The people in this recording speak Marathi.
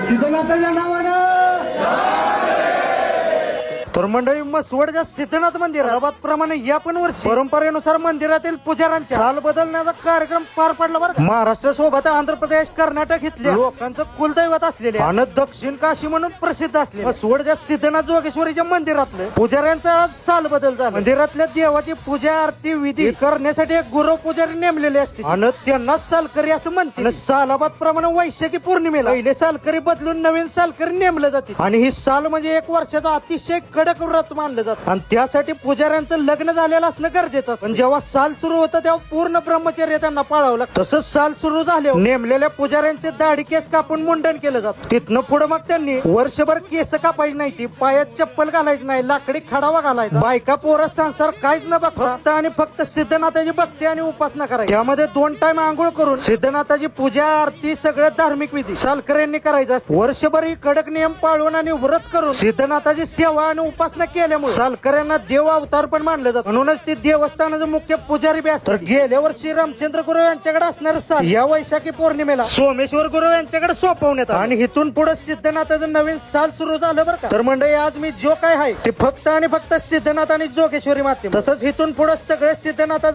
सिद्धनाथाच्या नावानं तर मंडळी मसवडच्या सिद्धनाथ मंदिरात प्रमाणे या पण वर्षी परंपरेनुसार मंदिरातील पुजाऱ्यांच्या साल बदलण्याचा कार्यक्रम पार पडला बरं. महाराष्ट्र सोबत आंध्र प्रदेश कर्नाटक इथल्या लोकांचं कुलदैवत असलेले आणि दक्षिण काशी म्हणून प्रसिद्ध असले मसवडच्या सिद्धनाथ जोगेश्वरीच्या मंदिरातलं पुजाऱ्यांचा आज साल बदल झाला. मंदिरातल्या देवाची पूजा आरती विधी करण्यासाठी एक गुरु पुजारी नेमलेले असते आणि त्यांना सालकरी असं म्हणते. सालाबाद प्रमाणे वैशाखी पौर्णिमेला पहिले सालकरी बदलून नवीन सालकरी नेमलं जाते आणि ही साल म्हणजे एक वर्षाचा अतिशय कडक व्रत मानलं जातं आणि त्यासाठी पुजाऱ्यांचं लग्न झालेलं असणं गरजेचं असतं. पण जेव्हा साल सुरू होतं तेव्हा पूर्ण ब्रह्मचर्य त्यांना पाळावं लागतं. तसंच साल सुरू झाल्यावर नेमलेल्या पुजाऱ्यांचे दाढी केस कापून मुंडन केलं जातं. तिथनं पुढे मग त्यांनी वर्षभर केस कापायची नाही, ती पायात चप्पल घालायची नाही, लाकडी खडावा घालायचा, बायका पोरं संसार काहीच न बघता फक्त आणि फक्त सिद्धनाथाची भक्ती आणि उपासना करायची. त्यामध्ये 2 टाइम आंघोळ करून सिद्धनाथाची पूजा आरती सगळं धार्मिक विधी सालकऱ्यांनी करायचं असतं. वर्षभर ही कडक नियम पाळून आणि व्रत करून सिद्धनाथाची सेवा आणि उपासना केल्यामुळे सालकऱ्यांना देव अवतार पण मानलं जातं. म्हणूनच ते देवस्थानाचं मुख्य पुजारी बी असतात. गेल्या वर्षी रामचंद्र गुरु यांच्याकडे असणारं साल या वैशाखी पौर्णिमेला सोमेश्वर गुरु यांच्याकडे सोपवण्यात आलं आणि इथून पुढे सिद्धनाथाचं नवीन साल सुरू झालं बरं का. तर मंडळी आज मी जो काय आहे ते फक्त आणि फक्त सिद्धनाथ आणि जोगेश्वरी माते, तसंच इथून पुढे सगळे सिद्धनाथ